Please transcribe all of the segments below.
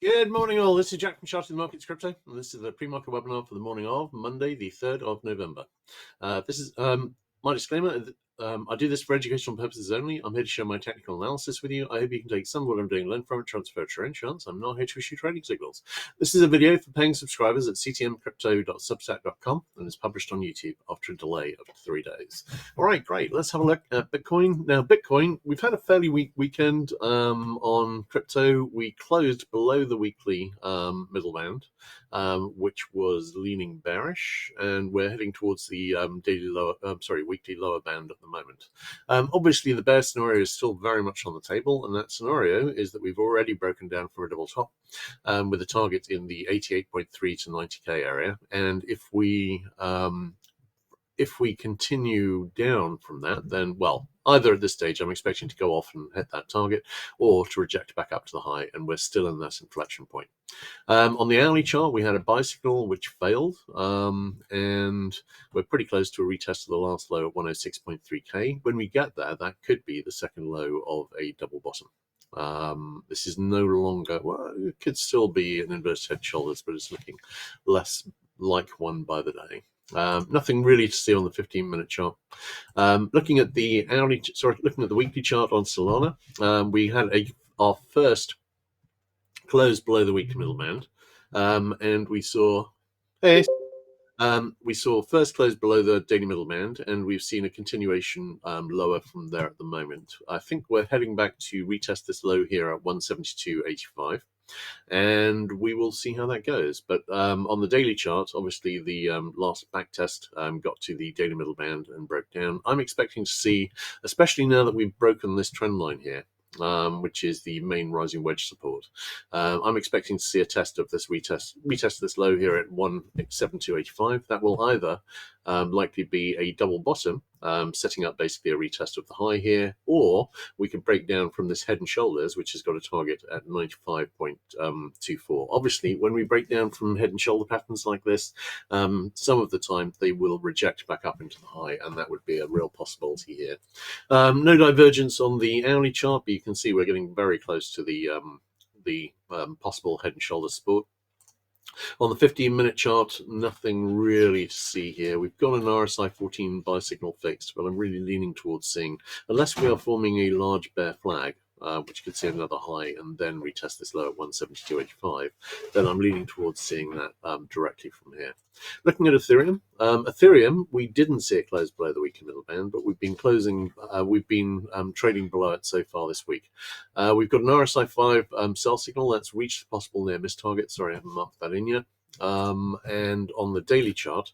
Good morning, all. This is Jack from Charting the Markets Crypto, and this is the pre-market webinar for the morning of Monday, the 3rd of November. This is my disclaimer. I do this for educational purposes only. I'm here to share my technical analysis with you. I hope you can take some of what I'm doing, learn from it, transfer it to your own chance. I'm not here to issue trading signals. This is a video for paying subscribers at ctmcrypto.substack.com, and is published on YouTube after a delay of 3 days. All right, great. Let's have a look at Bitcoin. Now, Bitcoin, we've had a fairly weak weekend on crypto. We closed below the weekly middle band, which was leaning bearish, and we're heading towards the weekly lower band at the moment. Obviously, the bear scenario is still very much on the table, and that scenario is that we've already broken down for a double top with a target in the 88.3 to 90k area, and if we continue down from that, then, well, either at this stage I'm expecting to go off and hit that target, or to reject back up to the high, and we're still in that inflection point. On the hourly chart, we had a buy signal which failed, and we're pretty close to a retest of the last low at 106.3k. When we get there, that could be the second low of a double bottom. This is no longer, well, it could still be an inverted head shoulders, but it's looking less like one by the day. Nothing really to see on the 15-minute chart. Looking at the weekly chart on Solana, we had our first close below the weekly middle band, and we saw first close below the daily middle band, and we've seen a continuation lower from there at the moment. I think we're heading back to retest this low here at 172.85. and we will see how that goes. But on the daily chart, obviously the last back test got to the daily middle band and broke down. I'm expecting to see, especially now that we've broken this trend line here, which is the main rising wedge support, I'm expecting to see a test of this retest this low here at 172.85. That will either likely be a double bottom, setting up basically a retest of the high here, or we can break down from this head and shoulders, which has got a target at 95.24. Obviously, when we break down from head and shoulder patterns like this, some of the time they will reject back up into the high, and that would be a real possibility here. No divergence on the hourly chart, but you can see we're getting very close to the possible head and shoulder support. On the 15-minute chart, nothing really to see here. We've got an RSI 14 buy signal fixed, but I'm really leaning towards seeing, unless we are forming a large bear flag, which could see another high and then retest this low at 172.85, then I'm leaning towards seeing that directly from here. Looking at Ethereum, we didn't see it close below the weekly middle band, but we've been trading below it so far this week. We've got an RSI 5 sell signal that's reached the possible near miss target. Sorry, I haven't marked that in yet. And on the daily chart,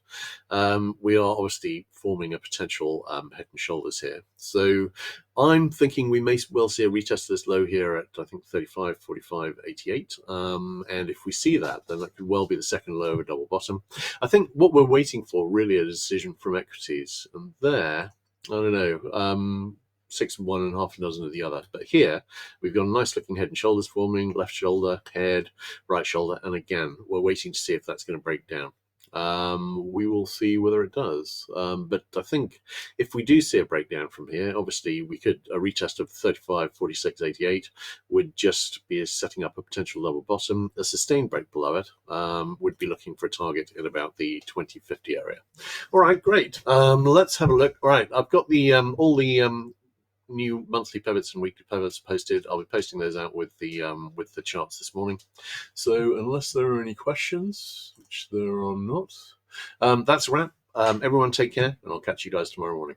we are obviously forming a potential head and shoulders here. So I'm thinking we may well see a retest of this low here at, I think, 35.45.88. And if we see that, then that could well be the second low of a double bottom. I think what we're waiting for really is a decision from equities. And there, I don't know, 6 of one and half a dozen of the other. But here, we've got a nice looking head and shoulders forming, left shoulder, head, right shoulder, and again, we're waiting to see if that's going to break down. We will see whether it does. But I think if we do see a breakdown from here, obviously a retest of 35.46.88 would just be setting up a potential double bottom. A sustained break below it would be looking for a target in about the 2050 area. All right, great. Let's have a look. All right, I've got the all the new monthly pivots and weekly pivots posted. I'll be posting those out with the charts this morning. So unless there are any questions, which there are not, that's a wrap. Everyone take care, and I'll catch you guys tomorrow morning.